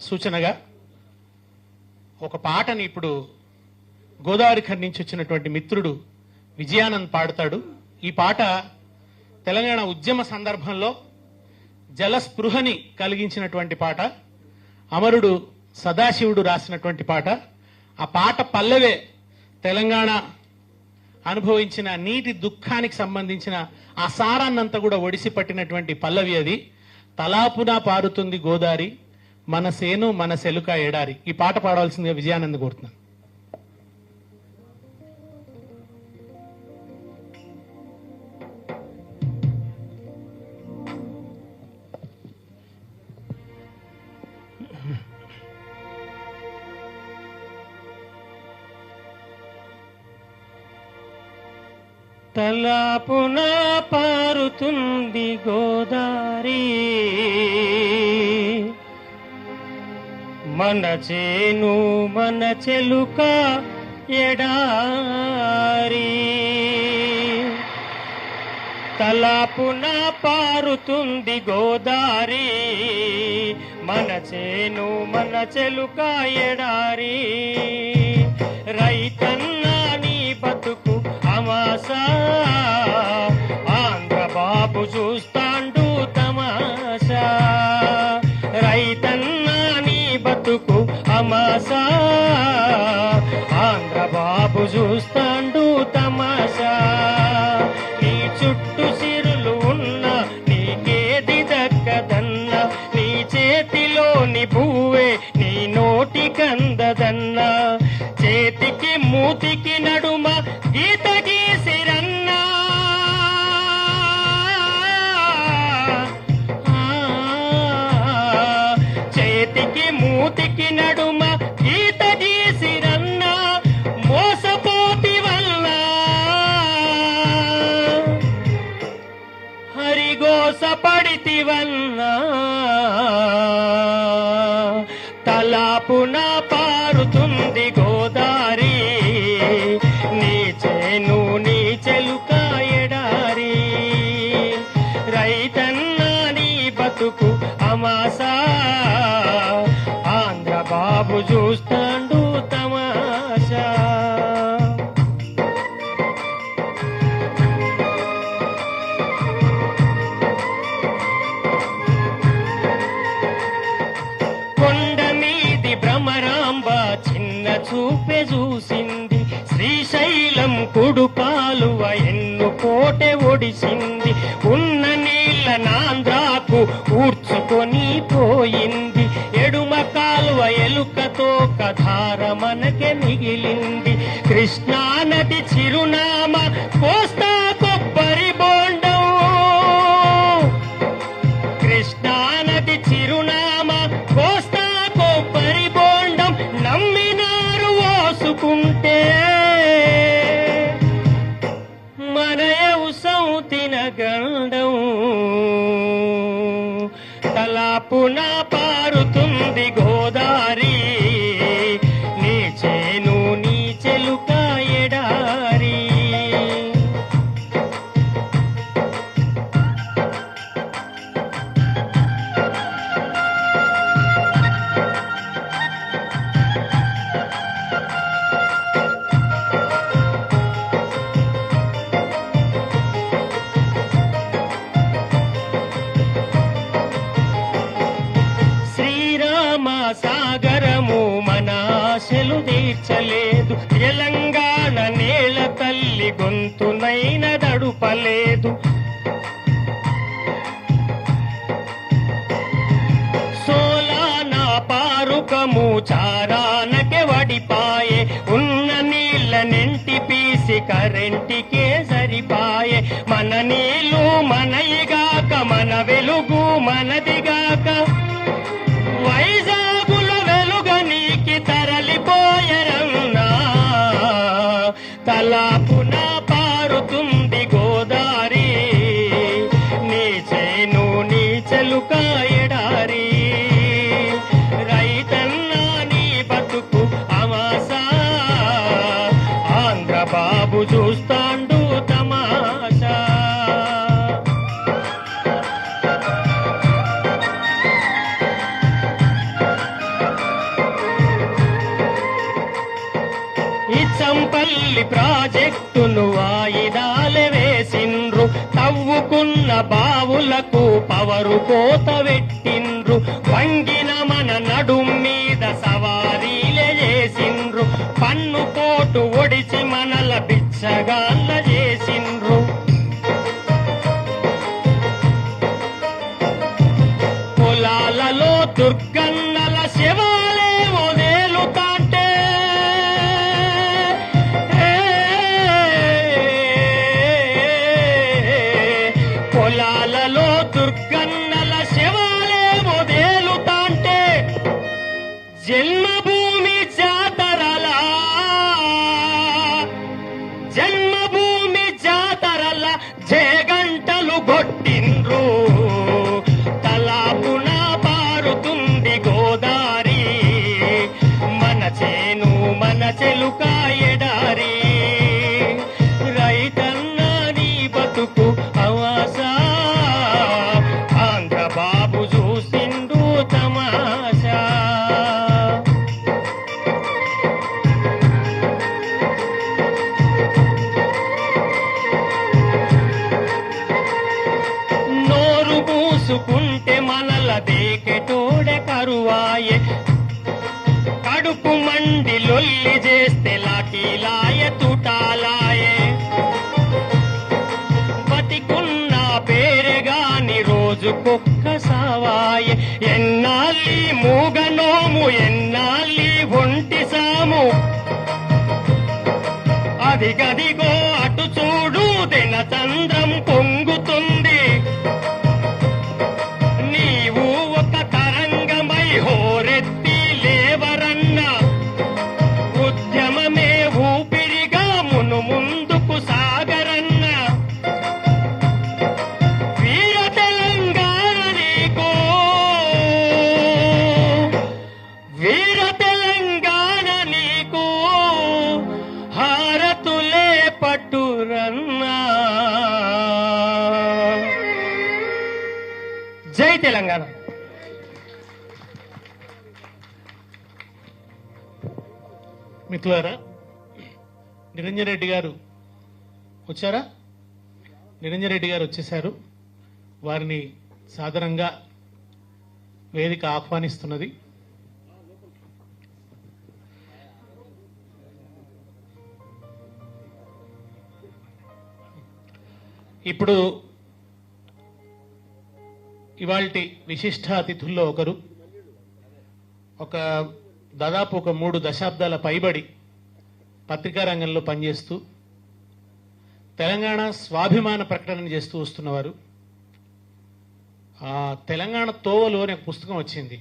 సూచనగా ఒక పాటని ఇప్పుడు గోదావరి ఖని నుంచి వచ్చినటువంటి మిత్రుడు విజయానంద్ పాడతాడు. ఈ పాట తెలంగాణ ఉద్యమ సందర్భంలో జలస్పృహని కలిగించినటువంటి పాట. అమరుడు సదాశివుడు రాసినటువంటి పాట. ఆ పాట పల్లవే తెలంగాణ అనుభవించిన నీటి దుఃఖానికి సంబంధించిన ఆ సారాన్నంతా కూడా ఒడిసి పట్టినటువంటి పల్లవి అది. తలాపునా పారుతుంది గోదారి, మన సేను మన సెలుక ఎడారి. ఈ పాట పాడవలసిందిగా విజయానంద్ కోరుతున్నాను. తలాపున పారుతుంది గోదారి, మన చేను మన చెలుక ఎడారి. తలాపున పారుతుంది గోదారి, మన చేను మన చెలుక ఎడారి. రైతన్నా నీ బతుకు తమాషా, ఆంధ్ర బాబు చూస్తాండు తమాషా. రైతన్నా నీ బతుకు తమాషా, ఆంధ్ర బాబు చూస్తాండు తమాషా. నీ చుట్టూ సిరులు ఉన్న నీకేది దక్కదన్న, నీ చేతిలోని పువ్వే నీ నోటి కందదన్నా. చేతికి మూతికి నడుమ గీత గీసిరన్నా, చేతికి మూతికి నడుమ గీత గీసిరన్నా. మోసపోతి వల్ల హరిగోసపడితి వల్ల, తలాపున పారుతుంది గోదారి, నీ చేను నీ చెలుక ఎడారి. రైతన్నా నీ బతుకు తమాషా, ఆంధ్ర బాబు చూస్తాండు తమాషా. కొండ మీది భ్రమరాంబ చిన్న చూపే చూసింది, శ్రీశైలం కుడు కాలువ ఎన్ను కోటె ఒడిసింది. ఉన్న నీళ్ళ నాంద్రాకు ఊడ్చుకొని పోయింది, ఎడుమ కాలువ ఎలుకతో కధార మనకే మిగిలింది. కృష్ణా నది చిరునామ కోస్తా కొబ్బరి బోండం, కృష్ణా నది చిరునామ కోస్తా కొబ్బరి బోండం. నమ్మినారు ఓసుకుంటే మనయవు సౌతిన గండం. తలాపున పారుతుంది గోదారి, నీ చేను నీ చెలుక ఎడారి. సాగరము మన ఆశలు తీర్చలేదు, తెలంగాణ నేల తల్లి గొంతునైన దడుపలేదు. సోలానా పారుకము చారానకే వడిపాయే, ఉన్న నీళ్ళ నెంటి పీసి కరెంటికే సరిపాయే. మన నీళ్ళు మనయిగాక, మన వెలుగు మనదిగాక, వైజాగుల వెలుగనీకి తరలిపోయరన్నా. తలాపున పారుతుంది గోదారి, నీ చేను నీ చెలుక ఎడారి. రైతన్నా నీ బతుకు తమాషా, ఆంధ్ర బాబు చూస్తాండు తమాషా. పోచంపల్లి ప్రాజెక్టును వాయిదాలు వేసిండ్రు, తవ్వుకున్న బావులకు పవరు కోత పెట్టిండ్రు, వంగిన మన నడుం మీద సవారీలే చేసిండ్రు, పన్ను పోటు ఒడిచి మనల బిచ్చగాళ్ళ చేసిండ్రు. పొలాలలో దుర్గన్నల శవాలే వదేలుతాంటే పొలాలలో దుర్గన్నల శవాలే వదేలుతాంటే జన్మభూమి జాతరలా జన్మభూమి జాతరల జయగంటలు కొట్టిండ్రు, తలాపున పారుతుంది గోదారి, మన చేను మన చెలుక ఎడారి, రైతన్న నీ బతుకు అవాసా, ఆంధ్ర బాబు చూసిండు తమాషా. నోరు పూసుకుంటే మనల దేకెటోడే కరువాయే, కడుపు మండి లొల్లి చేస్తే లాఠీలాయ తుటాలాయే, బతికున్న పేరే గాని రోజుకొక్క సావాయే, ఎన్నాళ్ళి మూగనోము ఎన్నాళ్ళి ఒంటి సాము, అదిగదిగో అటు చూడు దినచంద్రం పొంగుతుంది, నీవు ఒక తరంగమై హోరెత్తి లేవరన్న, ఉద్యమమే ఊపిరిగా మును ముందుకు సాగరన్న, వీర తెలంగాణ నీకు, వీర తెలంగాణ నీకు హారతులే పట్టురన్నా. జై తెలంగాణ. మిత్రులారా, నిరంజన్ రెడ్డి గారు వచ్చారా? నిరంజన్ రెడ్డి గారు వచ్చేశారు. వారిని సాదరంగా వేదిక ఆహ్వానిస్తున్నది. ఇప్పుడు ఇవాల్టి విశిష్ట అతిథుల్లో ఒకరు, దాదాపు ఒక 3 దశాబ్దాల పైబడి పత్రికా రంగంలో పనిచేస్తూ తెలంగాణ స్వాభిమాన ప్రకటన చేస్తూ వస్తున్నవారు. తెలంగాణ తోవలు అనే పుస్తకం వచ్చింది.